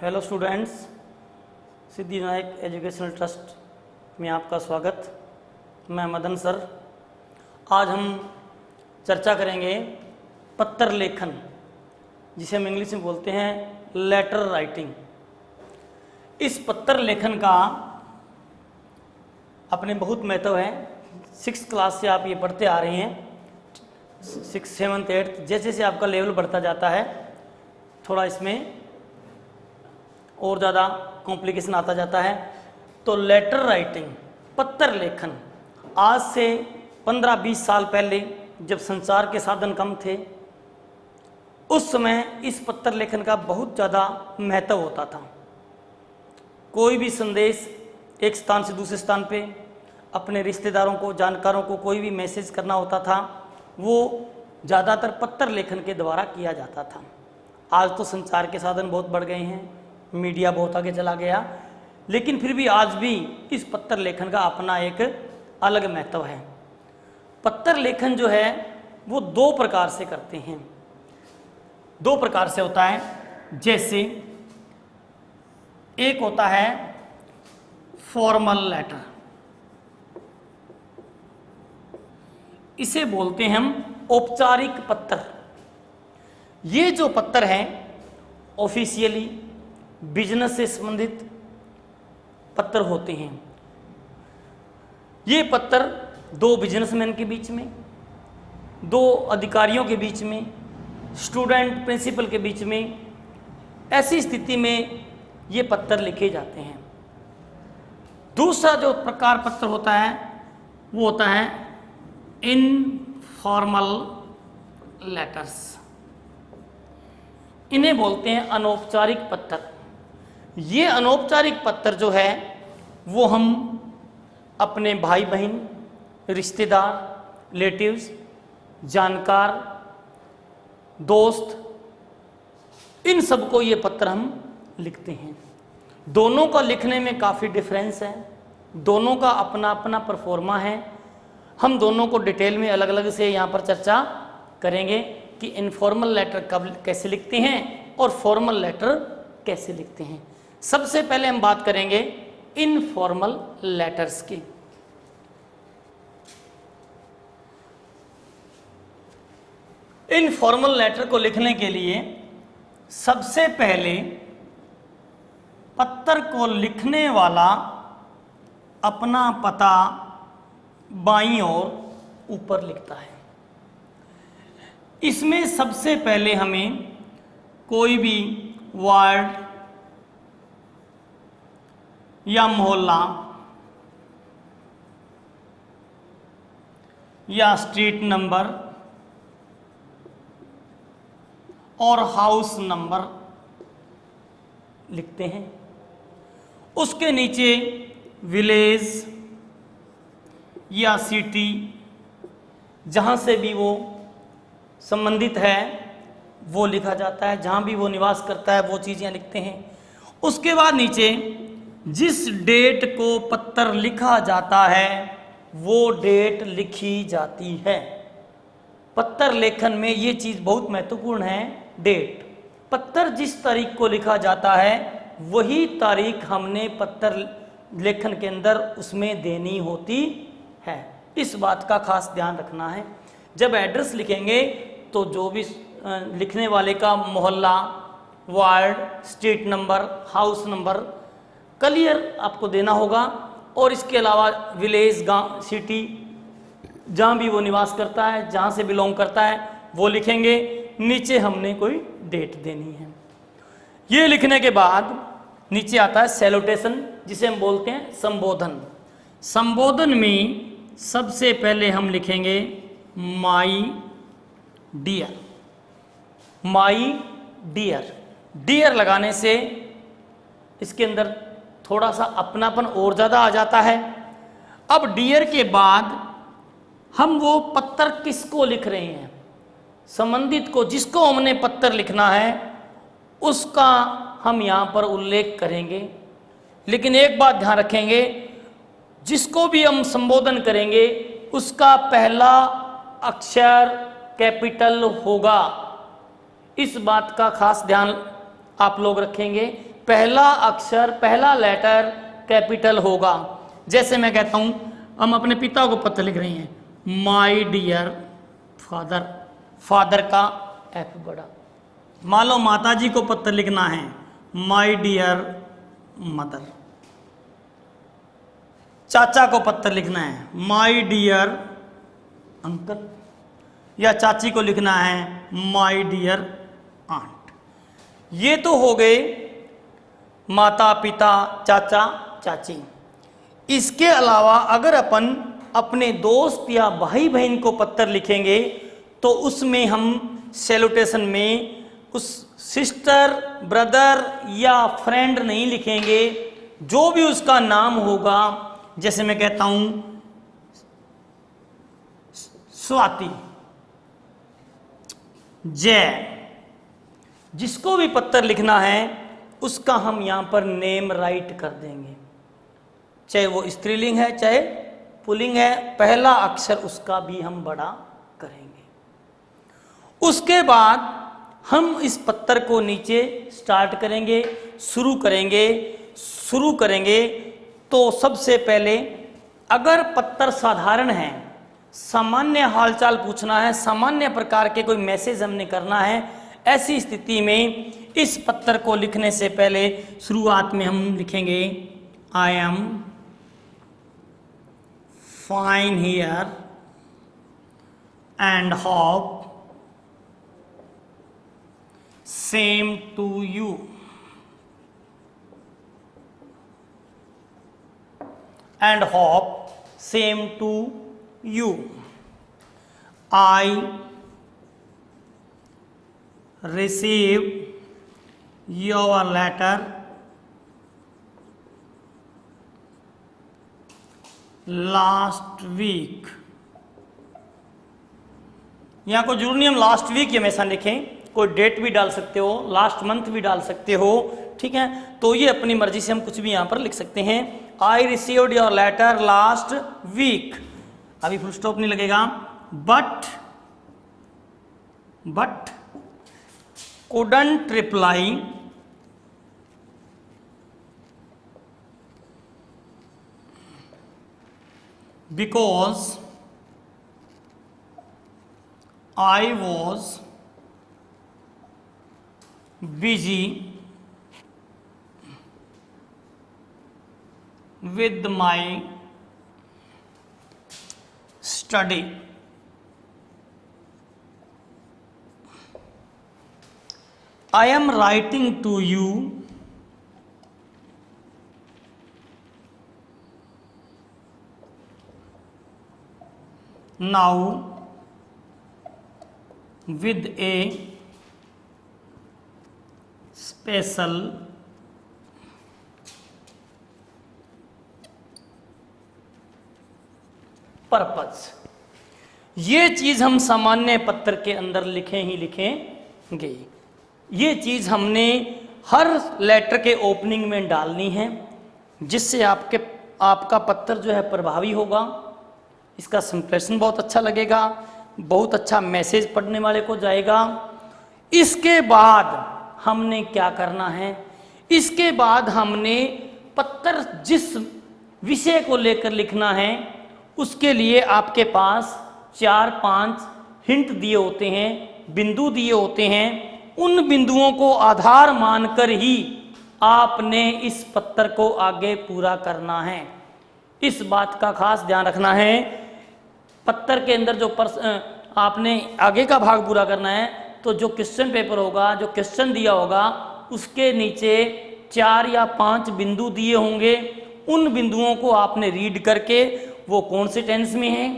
Hello students, Siddhivinayak educational trust में आपका स्वागत। मैं मदन सर। आज हम चर्चा करेंगे पत्र लेखन, जिसे हम इंग्लिश में बोलते हैं लेटर राइटिंग। इस पत्र लेखन का अपने बहुत महत्व है। 6th क्लास से आप ये पढ़ते आ रहे हैं, 6th, 7th, 8th, जैसे जैसे आपका लेवल बढ़ता जाता है थोड़ा इसमें और ज़्यादा कॉम्प्लिकेशन आता जाता है। तो लेटर राइटिंग, पत्र लेखन, आज से 15-20 साल पहले जब संचार के साधन कम थे, उस समय इस पत्र लेखन का बहुत ज़्यादा महत्व होता था। कोई भी संदेश एक स्थान से दूसरे स्थान पे अपने रिश्तेदारों को, जानकारों को कोई भी मैसेज करना होता था, वो ज़्यादातर पत्र लेखन के द्वारा किया जाता था। आज तो संचार के साधन बहुत बढ़ गए हैं, मीडिया बहुत आगे चला गया, लेकिन फिर भी आज भी इस पत्र लेखन का अपना एक अलग महत्व है। पत्र लेखन जो है वो 2 प्रकार से करते हैं, 2 प्रकार से होता है। जैसे एक होता है फॉर्मल लेटर, इसे बोलते हैं हम औपचारिक पत्र। ये जो पत्र है ऑफिशियली बिजनेस से संबंधित पत्र होते हैं। ये पत्र 2 बिजनेसमैन के बीच में, 2 अधिकारियों के बीच में, स्टूडेंट प्रिंसिपल के बीच में, ऐसी स्थिति में ये पत्र लिखे जाते हैं। दूसरा जो प्रकार पत्र होता है वो होता है इनफॉर्मल लेटर्स, इन्हें बोलते हैं अनौपचारिक पत्र। ये अनौपचारिक पत्र जो है वो हम अपने भाई बहन, रिश्तेदार, रिलेटिव्स, जानकार, दोस्त, इन सबको ये पत्र हम लिखते हैं। दोनों का लिखने में काफ़ी डिफरेंस है, दोनों का अपना अपना परफॉर्मा है। हम दोनों को डिटेल में अलग अलग से यहाँ पर चर्चा करेंगे कि इनफॉर्मल लेटर कब कैसे लिखते हैं और फॉर्मल लेटर कैसे लिखते हैं। सबसे पहले हम बात करेंगे इनफॉर्मल लेटर्स की। इनफॉर्मल लेटर को लिखने के लिए सबसे पहले पत्र को लिखने वाला अपना पता बाईं ओर ऊपर लिखता है। इसमें सबसे पहले हमें कोई भी वार्ड या मोहल्ला या स्ट्रीट नंबर और हाउस नंबर लिखते हैं। उसके नीचे विलेज या सिटी, जहाँ से भी वो संबंधित है वो लिखा जाता है, जहाँ भी वो निवास करता है वो चीज़ें लिखते हैं। उसके बाद नीचे जिस डेट को पत्र लिखा जाता है वो डेट लिखी जाती है। पत्र लेखन में ये चीज़ बहुत महत्वपूर्ण है, डेट। पत्र जिस तारीख को लिखा जाता है वही तारीख हमने पत्र लेखन के अंदर उसमें देनी होती है। इस बात का खास ध्यान रखना है। जब एड्रेस लिखेंगे तो जो भी लिखने वाले का मोहल्ला, ward, street number, house number clear आपको देना होगा। और इसके अलावा विलेज, गांव, सिटी, जहाँ भी वो निवास करता है, जहाँ से बिलोंग करता है वो लिखेंगे। नीचे हमने कोई डेट देनी है। ये लिखने के बाद नीचे आता है सैल्यूटेशन, जिसे हम बोलते हैं संबोधन। संबोधन में सबसे पहले हम लिखेंगे my dear. My dear, dear लगाने से इसके अंदर थोड़ा सा अपनापन और ज़्यादा आ जाता है। अब डियर के बाद हम वो पत्र किसको लिख रहे हैं, संबंधित को, जिसको हमने पत्र लिखना है उसका हम यहाँ पर उल्लेख करेंगे। लेकिन एक बात ध्यान रखेंगे, जिसको भी हम संबोधन करेंगे उसका पहला अक्षर कैपिटल होगा। इस बात का खास ध्यान आप लोग रखेंगे पहला अक्षर, पहला लेटर कैपिटल होगा। जैसे मैं कहता हूं, हम अपने पिता को पत्र लिख रहे हैं, माय डियर फादर, फादर का एफ बड़ा। मान लो माता जी को पत्र लिखना है, माय डियर मदर। चाचा को पत्र लिखना है, माय डियर अंकल, या चाची को लिखना है, माय डियर आंट। ये तो हो गए माता पिता चाचा चाची। इसके अलावा अगर अपन अपने दोस्त या भाई बहन को पत्र लिखेंगे तो उसमें हम सैल्यूटेशन में उस सिस्टर, ब्रदर या फ्रेंड नहीं लिखेंगे, जो भी उसका नाम होगा। जैसे मैं कहता हूं स्वाति, जय, जिसको भी पत्र लिखना है उसका हम यहां पर नेम राइट कर देंगे, चाहे वो स्त्रीलिंग है चाहे पुल्लिंग है, पहला अक्षर उसका भी हम बड़ा करेंगे। उसके बाद हम इस पत्र को नीचे स्टार्ट करेंगे, शुरू करेंगे। तो सबसे पहले अगर पत्र साधारण है, सामान्य हालचाल पूछना है, सामान्य प्रकार के कोई मैसेज हमने करना है, ऐसी स्थिति में इस पत्र को लिखने से पहले शुरुआत में हम लिखेंगे, I am fine here and hope same to you. And hope same to you. I received your letter last week. यहाँ को जरूर नहीं हम लास्ट वीक ही हमेशा लिखें, कोई डेट भी डाल सकते हो, लास्ट मंथ भी डाल सकते हो, ठीक है। तो ये अपनी मर्जी से हम कुछ भी यहाँ पर लिख सकते हैं। I received your letter last week, अभी फुल स्टॉप नहीं लगेगा। But couldn't reply because I was busy with my study. I am writing to you now with a special purpose. ये चीज हम सामान्य पत्र के अंदर लिखें ही लिखेंगे। ये चीज हमने हर लेटर के ओपनिंग में डालनी है, जिससे आपका पत्र जो है प्रभावी होगा, इसका संप्रेषण बहुत अच्छा लगेगा, बहुत अच्छा मैसेज पढ़ने वाले को जाएगा। इसके बाद हमने क्या करना है, इसके बाद हमने पत्र जिस विषय को लेकर लिखना है उसके लिए आपके पास 4-5 हिंट दिए होते हैं, बिंदु दिए होते हैं। उन बिंदुओं को आधार मानकर ही आपने इस पत्र को आगे पूरा करना है। इस बात का खास ध्यान रखना है, पत्र के अंदर जो आपने आगे का भाग पूरा करना है, तो जो क्वेश्चन पेपर होगा, जो क्वेश्चन दिया होगा, उसके नीचे 4 या 5 बिंदु दिए होंगे। उन बिंदुओं को आपने रीड करके वो कौन से टेंस में है,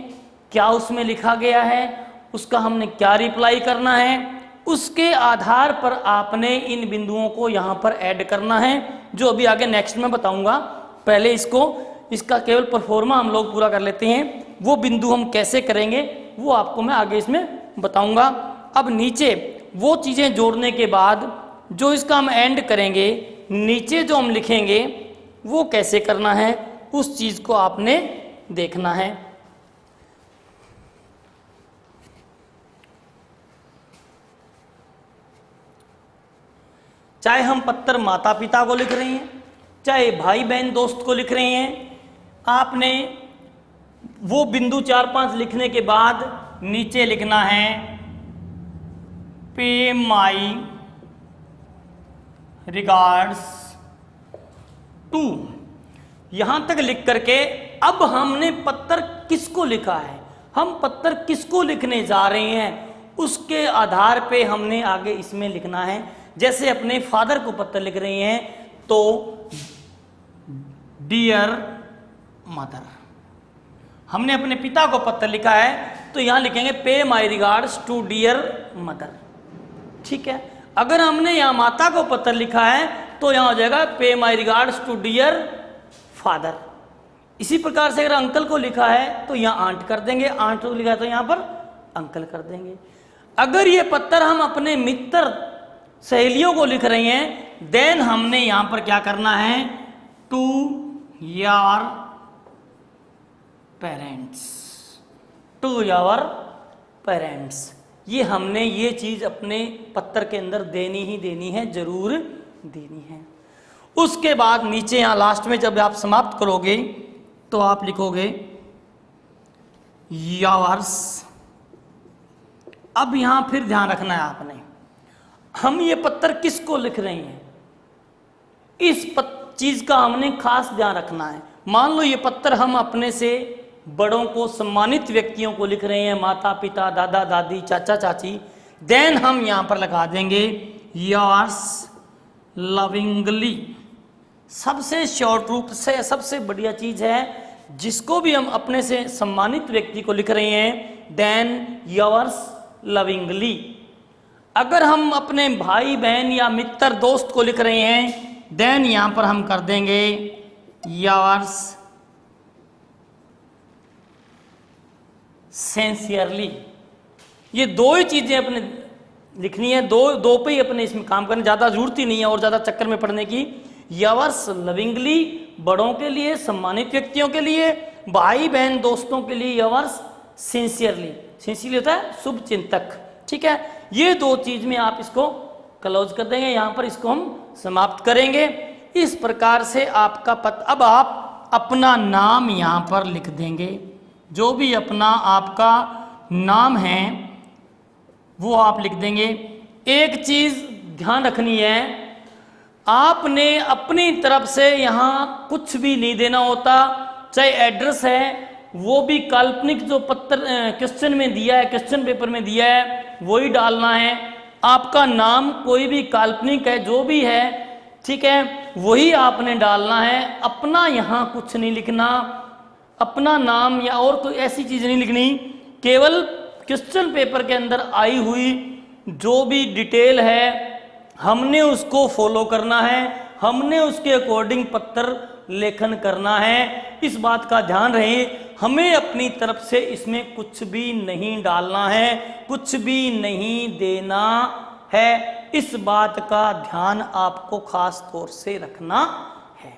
क्या उसमें लिखा गया है, उसका हमने क्या रिप्लाई करना है, उसके आधार पर आपने इन बिंदुओं को यहाँ पर ऐड करना है, जो अभी आगे नेक्स्ट में बताऊंगा। पहले इसका केवल परफॉर्मा हम लोग पूरा कर लेते हैं। वो बिंदु हम कैसे करेंगे वो आपको मैं आगे इसमें बताऊंगा। अब नीचे वो चीज़ें जोड़ने के बाद जो इसका हम एंड करेंगे, नीचे जो हम लिखेंगे वो कैसे करना है, उस चीज़ को आपने देखना है। चाहे हम पत्र माता पिता को लिख रहे हैं, चाहे भाई बहन दोस्त को लिख रहे हैं, आपने वो बिंदु 4-5 लिखने के बाद नीचे लिखना है पे माई रिगार्ड्स टू। यहां तक लिख करके अब हमने पत्र किसको लिखा है, हम पत्र किसको लिखने जा रहे हैं, उसके आधार पे हमने आगे इसमें लिखना है। जैसे अपने फादर को पत्र लिख रहे हैं तो डियर मदर, हमने अपने पिता को पत्र लिखा है तो यहां लिखेंगे pay my regards to dear mother. ठीक है, अगर हमने यहां माता को पत्र लिखा है तो यहां हो जाएगा pay my regards to dear father. इसी प्रकार से अगर अंकल को लिखा है तो यहां आंट कर देंगे, आंट को लिखा है तो यहां पर अंकल कर देंगे। अगर ये पत्र हम अपने मित्र सहेलियों को लिख रहे हैं देन हमने यहां पर क्या करना है, to your parents, to your parents. ये हमने ये चीज अपने पत्र के अंदर देनी ही देनी है, जरूर देनी है। उसके बाद नीचे यहां लास्ट में जब आप समाप्त करोगे तो आप लिखोगे योर्स। अब यहां फिर ध्यान रखना है आपने, हम ये पत्र किसको लिख रहे हैं, इस चीज का हमने खास ध्यान रखना है। मान लो ये पत्र हम अपने से बड़ों को, सम्मानित व्यक्तियों को लिख रहे हैं, माता पिता, दादा दादी, चाचा चाची, देन हम यहां पर लगा देंगे योर्स लविंगली। सबसे शॉर्ट रूप से सबसे बढ़िया चीज है, जिसको भी हम अपने से सम्मानित व्यक्ति को लिख रहे हैं देन योर्स लविंगली। अगर हम अपने भाई बहन या मित्र दोस्त को लिख रहे हैं देन यहां पर हम कर देंगे योर्स सिंसियरली। ये दो ही चीजें अपने लिखनी है, दो पे ही अपने इसमें काम करना, ज्यादा जरूरत ही नहीं है और ज्यादा चक्कर में पड़ने की। योर्स लविंगली बड़ों के लिए, सम्मानित व्यक्तियों के लिए, भाई बहन दोस्तों के लिए योर्स सिंसियरली। सिंसियरली होता है शुभ चिंतक। ठीक है, ये दो चीज में आप इसको क्लोज कर देंगे, यहां पर इसको हम समाप्त करेंगे। इस प्रकार से आपका अब आप अपना नाम यहां पर लिख देंगे, जो भी अपना आपका नाम है वो आप लिख देंगे। एक चीज ध्यान रखनी है, आपने अपनी तरफ से यहां कुछ भी नहीं देना होता। चाहे एड्रेस है वो भी काल्पनिक, जो पत्र क्वेश्चन में दिया है, क्वेश्चन पेपर में दिया है वही डालना है। आपका नाम कोई भी काल्पनिक है, जो भी है, ठीक है, वही आपने डालना है। अपना यहां कुछ नहीं लिखना, अपना नाम या और कोई ऐसी चीज नहीं लिखनी। केवल क्वेश्चन पेपर के अंदर आई हुई जो भी डिटेल है हमने उसको फॉलो करना है, हमने उसके अकॉर्डिंग पत्र लेखन करना है। इस बात का ध्यान रहे, हमें अपनी तरफ से इसमें कुछ भी नहीं डालना है, कुछ भी नहीं देना है। इस बात का ध्यान आपको खास तौर से रखना है।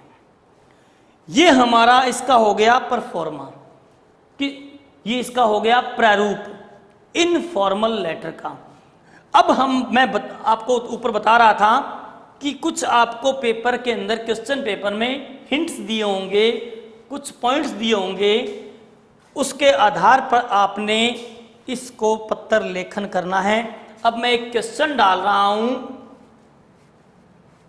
ये हमारा इसका हो गया परफॉर्मा, कि ये इसका हो गया प्रारूप इनफॉर्मल लेटर का। अब मैं आपको ऊपर बता रहा था कि कुछ आपको पेपर के अंदर, क्वेश्चन पेपर में हिंट्स दिए होंगे, कुछ पॉइंट्स दिए होंगे, उसके आधार पर आपने इसको पत्र लेखन करना है। अब मैं एक क्वेश्चन डाल रहा हूं,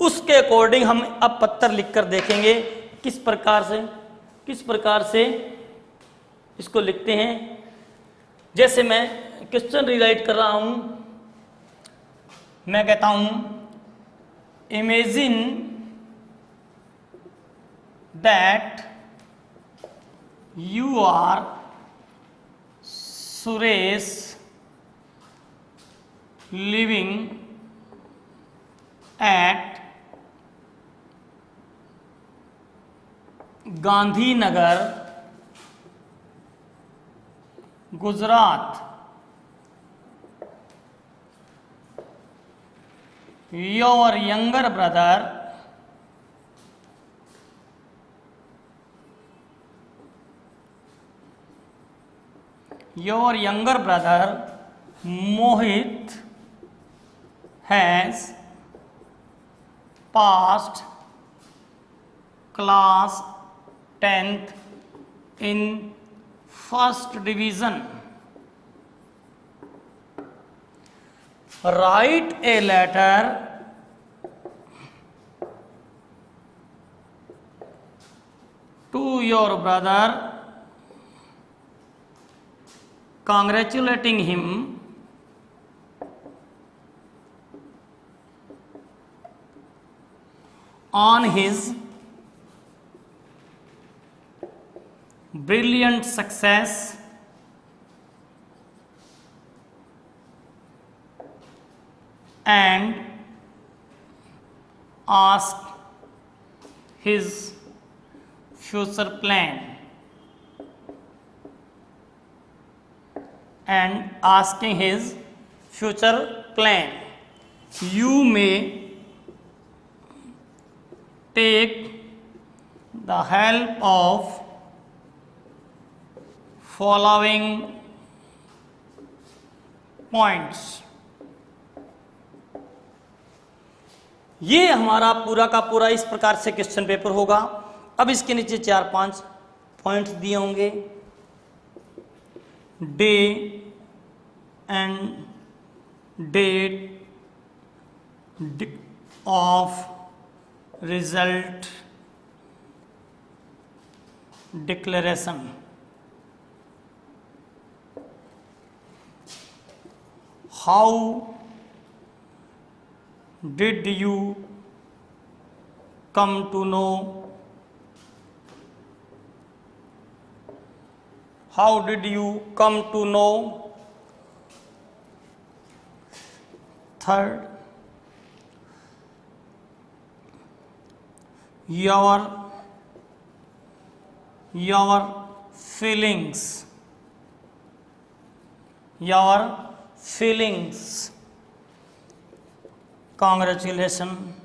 उसके अकॉर्डिंग हम अब पत्र लिखकर देखेंगे किस प्रकार से इसको लिखते हैं। जैसे मैं क्वेश्चन रिराइट कर रहा हूं, मैं कहता हूं imagine that you are Suresh living at Gandhinagar, Gujarat. Your younger brother Mohit has passed class 10th in first division. Write a letter to your brother congratulating him on his brilliant success and ask his future plan and asking his future plan. You may take the help of following points. ये हमारा पूरा का पूरा इस प्रकार से question paper होगा। अब इसके नीचे 4-5 पॉइंट्स दिए होंगे। Day and date of result declaration, how did you come to know, how did you come to know. Third, your feelings, congratulations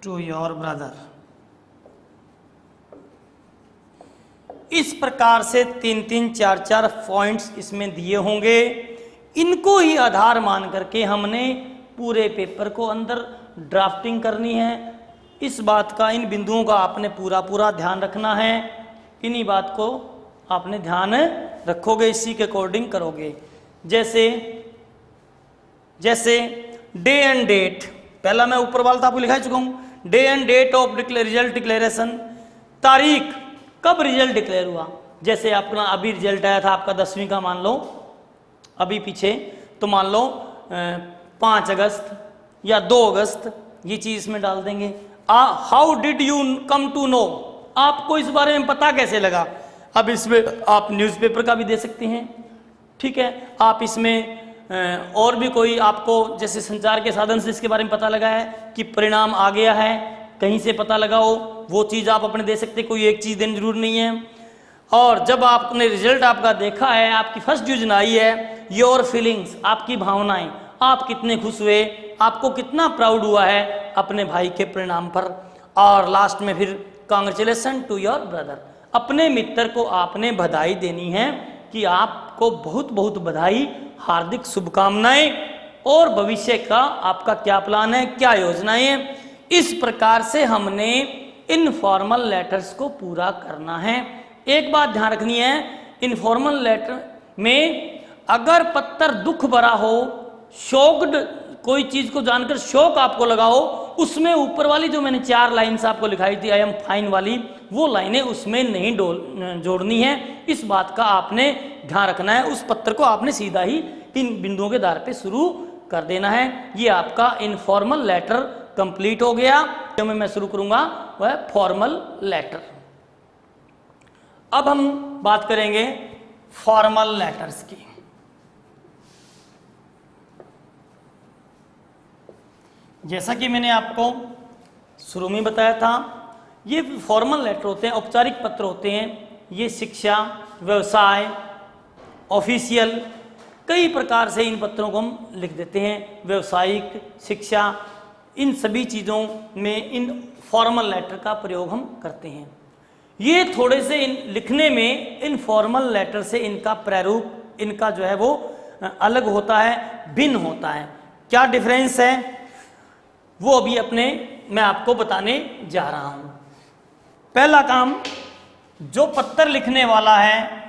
to your brother. इस प्रकार से 3-3, 4-4 पॉइंट्स इसमें दिए होंगे। इनको ही आधार मान करके हमने पूरे पेपर को अंदर ड्राफ्टिंग करनी है। इस बात का, इन बिंदुओं का आपने पूरा ध्यान रखना है। इन्हीं बात को आपने ध्यान रखोगे, इसी के अकॉर्डिंग करोगे। जैसे डे एंड डेट, पहला मैं ऊपर वाला तो आपको लिखा चुका हूं। Day and date of result declaration, तारीख कब रिजल्ट डिक्लेयर हुआ। जैसे अपना अभी रिजल्ट आया था आपका 10वीं का, मान लो अभी पीछे, तो मान लो 5 अगस्त या 2 अगस्त, ये चीज इसमें डाल देंगे। How did you come to know, आपको इस बारे में पता कैसे लगा। अब इसमें आप न्यूज़पेपर का भी दे सकते हैं, ठीक है। आप इसमें और भी कोई आपको जैसे संचार के साधन से इसके बारे में पता लगा है कि परिणाम आ गया है, कहीं से पता लगा हो, वो चीज़ आप अपने दे सकते हैं। कोई एक चीज़ देनी जरूर नहीं है। और जब आपने रिजल्ट आपका देखा है, आपकी फर्स्ट डिवीजन आई है, योर फीलिंग्स, आपकी भावनाएं, आप कितने खुश हुए, आपको कितना प्राउड हुआ है अपने भाई के परिणाम पर। और लास्ट में फिर कांग्रेचुलेसन टू योर ब्रदर, अपने मित्र को आपने बधाई देनी है कि आपको बहुत बहुत बधाई, हार्दिक शुभकामनाएं, और भविष्य का आपका क्या प्लान है, क्या योजनाएं हैं। इस प्रकार से हमने इनफॉर्मल लेटर्स को पूरा करना है। एक बात ध्यान रखनी है, इनफॉर्मल लेटर में अगर पत्र दुख भरा हो, शोक्ड, कोई चीज को जानकर शौक आपको लगा हो, उसमें ऊपर वाली जो मैंने 4 लाइन्स आपको लिखाई थी आई एम फाइन वाली, वो लाइनें उसमें नहीं जोड़नी है। इस बात का आपने ध्यान रखना है। उस पत्र को आपने सीधा ही इन बिंदुओं के आधार पे शुरू कर देना है। ये आपका इनफॉर्मल लेटर कंप्लीट हो गया। जो मैं शुरू करूंगा वह फॉर्मल लेटर। अब हम बात करेंगे फॉर्मल लेटर्स की। जैसा कि मैंने आपको शुरू में बताया था, ये फॉर्मल लेटर होते हैं, औपचारिक पत्र होते हैं। ये शिक्षा, व्यवसाय, ऑफिशियल, कई प्रकार से इन पत्रों को हम लिख देते हैं। व्यवसायिक, शिक्षा, इन सभी चीज़ों में इन फॉर्मल लेटर का प्रयोग हम करते हैं। ये थोड़े से लिखने में इन फॉर्मल लेटर से इनका प्रारूप इनका जो है वो अलग होता है, भिन्न होता है। क्या डिफरेंस है वो अभी मैं आपको बताने जा रहा हूं। पहला काम, जो पत्र लिखने वाला है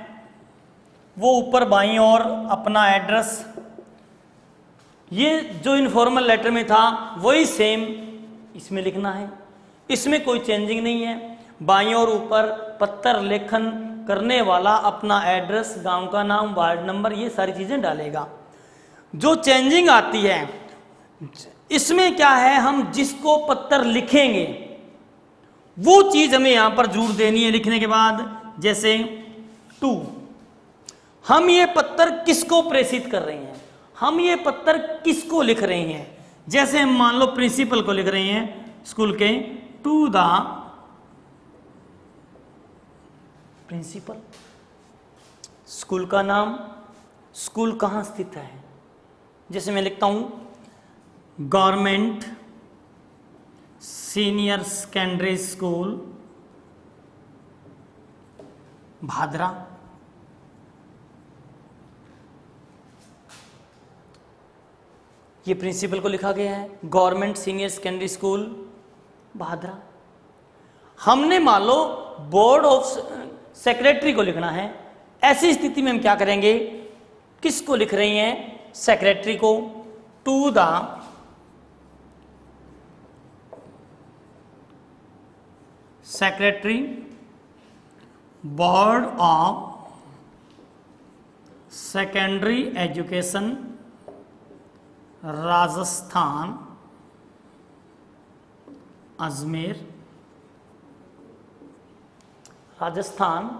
वो ऊपर बाईं ओर अपना एड्रेस, ये जो इनफॉर्मल लेटर में था वही सेम इसमें लिखना है, इसमें कोई चेंजिंग नहीं है। बाईं ओर ऊपर पत्र लेखन करने वाला अपना एड्रेस, गांव का नाम, वार्ड नंबर, ये सारी चीज़ें डालेगा। जो चेंजिंग आती है इसमें क्या है, हम जिसको पत्र लिखेंगे वो चीज़ हमें यहाँ पर जरूर देनी है लिखने के बाद। जैसे टू, हम ये पत्र किसको प्रेषित कर रहे हैं, हम ये पत्र किसको लिख रहे हैं। जैसे हम मान लो प्रिंसिपल को लिख रहे हैं स्कूल के, टू द प्रिंसिपल, स्कूल का नाम, स्कूल कहाँ स्थित है। जैसे मैं लिखता हूं government senior secondary school Bhadra, ये प्रिंसिपल को लिखा गया है, government senior secondary school Bhadra. हमने मान लो बोर्ड ऑफ सेक्रेटरी को लिखना है, ऐसी स्थिति में हम क्या करेंगे, किसको लिख रही हैं, सेक्रेटरी को, to the secretary board of secondary education Rajasthan Ajmer, Rajasthan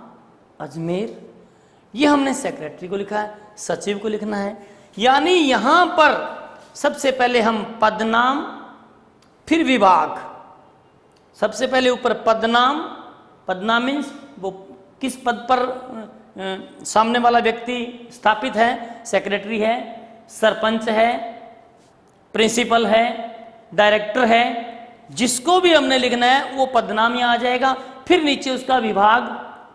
Ajmer, ये हमने सेक्रेटरी को लिखा है। सचिव को लिखना है, यानी यहां पर सबसे पहले हम पदनाम फिर विभाग, सबसे पहले ऊपर पदनाम, पदनाम मीन्स वो किस पद पर सामने वाला व्यक्ति स्थापित है, सेक्रेटरी है, सरपंच है, प्रिंसिपल है, डायरेक्टर है, जिसको भी हमने लिखना है वो पदनाम यहाँ आ जाएगा। फिर नीचे उसका विभाग,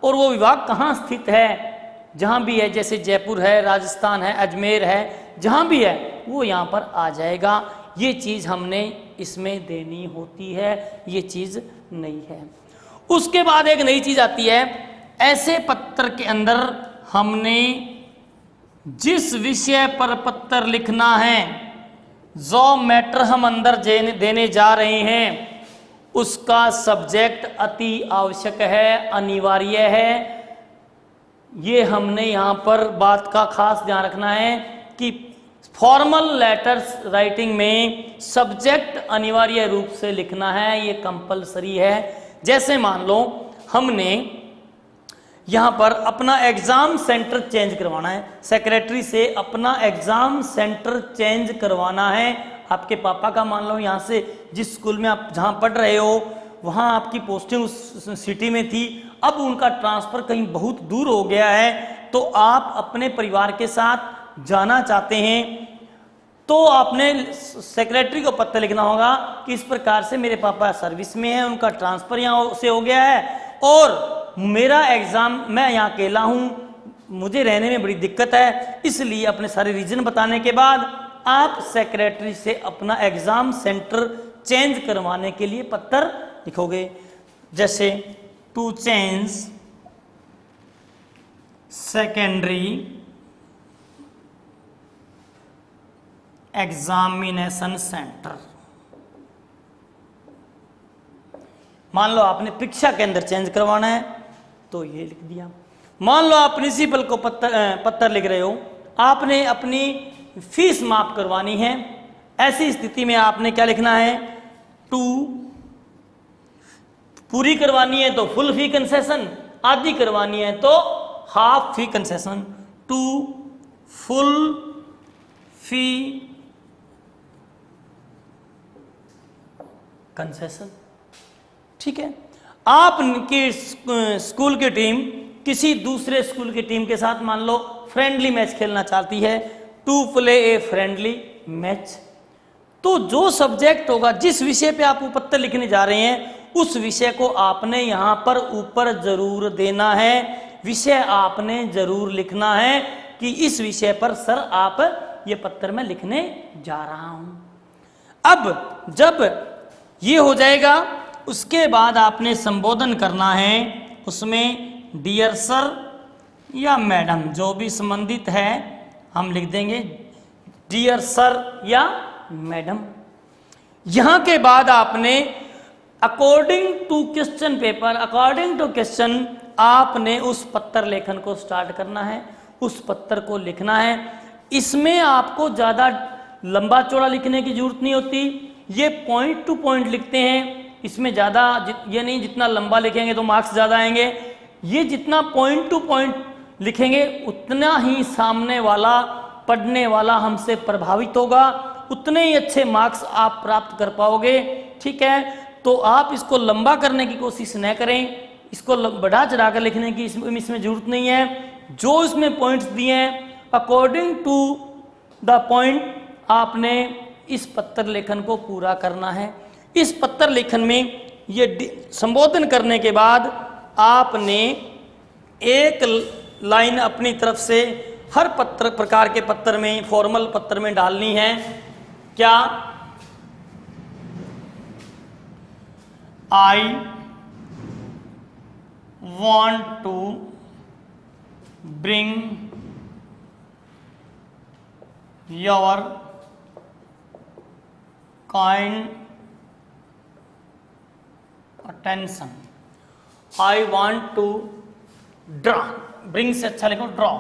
और वो विभाग कहाँ स्थित है, जहाँ भी है, जैसे जयपुर है, राजस्थान है, अजमेर है, जहाँ भी है वो यहाँ पर आ जाएगा। ये चीज़ हमने इसमें देनी होती है, ये चीज़ नहीं है। उसके बाद एक नई चीज़ आती है, ऐसे पत्र के अंदर हमने जिस विषय पर पत्र लिखना है, जो मैटर हम अंदर देने जा रहे हैं, उसका सब्जेक्ट अति आवश्यक है, अनिवार्य है। ये हमने यहाँ पर बात का खास ध्यान रखना है कि फॉर्मल लेटर्स राइटिंग में सब्जेक्ट अनिवार्य रूप से लिखना है, ये कंपलसरी है। जैसे मान लो हमने यहाँ पर अपना एग्ज़ाम सेंटर चेंज करवाना है, सेक्रेटरी से अपना एग्ज़ाम सेंटर चेंज करवाना है। आपके पापा का मान लो यहाँ से जिस स्कूल में आप जहाँ पढ़ रहे हो वहाँ आपकी पोस्टिंग उस सिटी में थी, अब उनका ट्रांसफ़र कहीं बहुत दूर हो गया है, तो आप अपने परिवार के साथ जाना चाहते हैं, तो आपने सेक्रेटरी को पत्र लिखना होगा कि इस प्रकार से मेरे पापा सर्विस में हैं, उनका ट्रांसफ़र यहाँ से हो गया है और मेरा एग्ज़ाम, मैं यहाँ अकेला हूँ, मुझे रहने में बड़ी दिक्कत है, इसलिए अपने सारे रीज़न बताने के बाद आप सेक्रेटरी से अपना एग्ज़ाम सेंटर चेंज करवाने के लिए पत्र लिखोगे। जैसे to change secondary examination centre, मान लो आपने परीक्षा केंद्र चेंज करवाना है तो ये लिख दिया। मान लो आप प्रिंसिपल को पत्र लिख रहे हो, आपने अपनी फीस माफ करवानी है, ऐसी स्थिति में आपने क्या लिखना है, टू, पूरी करवानी है तो फुल फी कंसेशन, आधी करवानी है तो half fee concession, to full fee concession. ठीक है, आपकी स्कूल की टीम किसी दूसरे स्कूल की टीम के साथ मान लो फ्रेंडली मैच खेलना चाहती है, to play a friendly match, तो जो सब्जेक्ट होगा, जिस विषय पे आप पत्र लिखने जा रहे हैं, उस विषय को आपने यहाँ पर ऊपर जरूर देना है, विषय आपने जरूर लिखना है, कि इस विषय पर सर आप ये पत्र मैं लिखने जा रहा हूं। अब जब ये हो जाएगा उसके बाद आपने संबोधन करना है, उसमें डियर सर या मैडम जो भी संबंधित है हम लिख देंगे डियर सर या मैडम। यहां के बाद आपने according to question paper, according to question आपने उस पत्र लेखन को स्टार्ट करना है, उस पत्र को लिखना है। इसमें आपको ज़्यादा लंबा चौड़ा लिखने की जरूरत नहीं होती, ये पॉइंट टू पॉइंट लिखते हैं। इसमें ज़्यादा ये नहीं जितना लंबा लिखेंगे तो मार्क्स ज़्यादा आएंगे, ये जितना पॉइंट टू पॉइंट लिखेंगे उतना ही सामने वाला पढ़ने वाला हमसे प्रभावित होगा, उतने ही अच्छे मार्क्स आप प्राप्त कर पाओगे। ठीक है, तो आप इसको लंबा करने की कोशिश न करें, इसको बढ़ा चढ़ा कर लिखने की इसमें जरूरत नहीं है। जो इसमें पॉइंट्स दिए हैं अकॉर्डिंग टू द पॉइंट आपने इस पत्र लेखन को पूरा करना है। इस पत्र लेखन में ये संबोधन करने के बाद आपने एक लाइन अपनी तरफ से हर पत्र प्रकार के पत्र में, फॉर्मल पत्र में डालनी है। क्या? आई want to bring your kind attention. I want to draw. Bring से अच्छा लिखो draw.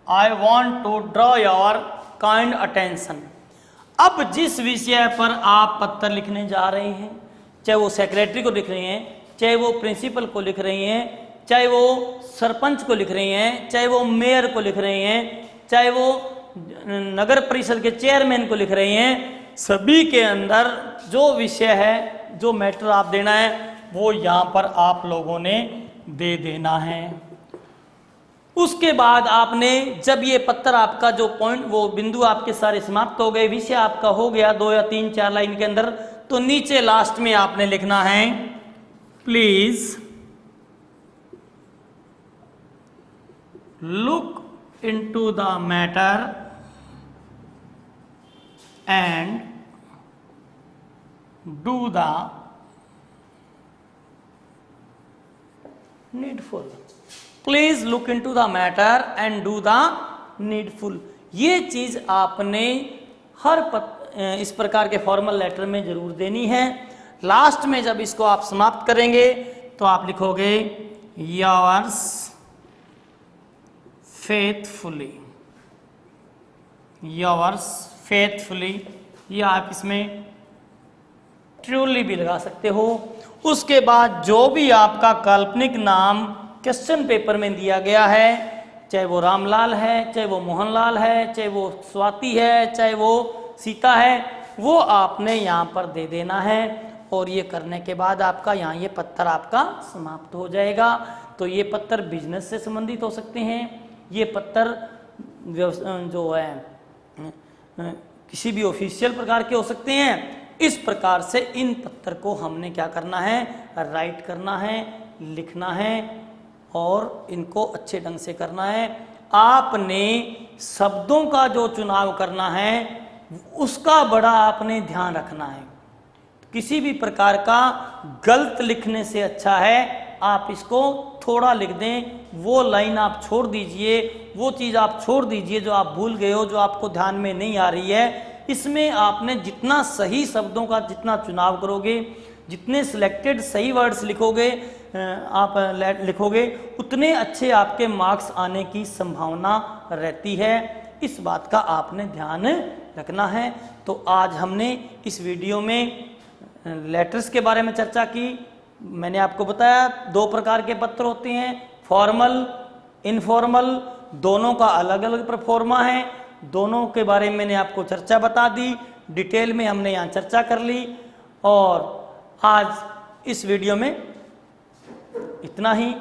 I want to draw your kind attention. अब जिस विषय पर आप पत्र लिखने जा रहे हैं, चाहे वो सेक्रेटरी को लिख रहे हैं, चाहे वो प्रिंसिपल को लिख रही हैं, चाहे वो सरपंच को लिख रही हैं, चाहे वो मेयर को लिख रही हैं, चाहे वो नगर परिषद के चेयरमैन को लिख रही हैं, सभी के अंदर जो विषय है, जो मैटर आप देना है वो यहाँ पर आप लोगों ने दे देना है। उसके बाद आपने जब ये पत्र आपका जो पॉइंट वो बिंदु आपके सारे समाप्त हो गए, विषय आपका हो गया 2 या 3 4 लाइन के अंदर, तो नीचे लास्ट में आपने लिखना है please look into the matter and do the needful. Please look into the matter and do the needful. ये चीज आपने हर इस प्रकार के फॉर्मल लेटर में जरूर देनी है। लास्ट में जब इसको आप समाप्त करेंगे तो आप लिखोगे योर्स फेथफुली, योर्स फेथफुली, या आप इसमें ट्रूली भी लगा सकते हो। उसके बाद जो भी आपका काल्पनिक नाम क्वेश्चन पेपर में दिया गया है, चाहे वो रामलाल है, चाहे वो मोहनलाल है, चाहे वो स्वाति है, चाहे वो सीता है, वो आपने यहाँ पर दे देना है। और ये करने के बाद आपका यहाँ ये पत्र आपका समाप्त हो जाएगा। तो ये पत्र बिजनेस से संबंधित हो सकते हैं, ये पत्र जो है किसी भी ऑफिशियल प्रकार के हो सकते हैं। इस प्रकार से इन पत्र को हमने क्या करना है, राइट करना है, लिखना है और इनको अच्छे ढंग से करना है। आपने शब्दों का जो चुनाव करना है उसका बड़ा आपने ध्यान रखना है। किसी भी प्रकार का गलत लिखने से अच्छा है आप इसको थोड़ा लिख दें, वो लाइन आप छोड़ दीजिए, वो चीज़ आप छोड़ दीजिए जो आप भूल गए हो, जो आपको ध्यान में नहीं आ रही है। इसमें आपने जितना सही शब्दों का जितना चुनाव करोगे, जितने सिलेक्टेड सही वर्ड्स लिखोगे आप लिखोगे, उतने अच्छे आपके मार्क्स आने की संभावना रहती है। इस बात का आपने ध्यान रखना है। तो आज हमने इस वीडियो में लेटर्स के बारे में चर्चा की। मैंने आपको बताया 2 प्रकार के पत्र होते हैं, फॉर्मल, इनफॉर्मल, दोनों का अलग अलग परफॉर्मा है। दोनों के बारे में मैंने आपको चर्चा बता दी, डिटेल में हमने यहाँ चर्चा कर ली। और आज इस वीडियो में इतना ही।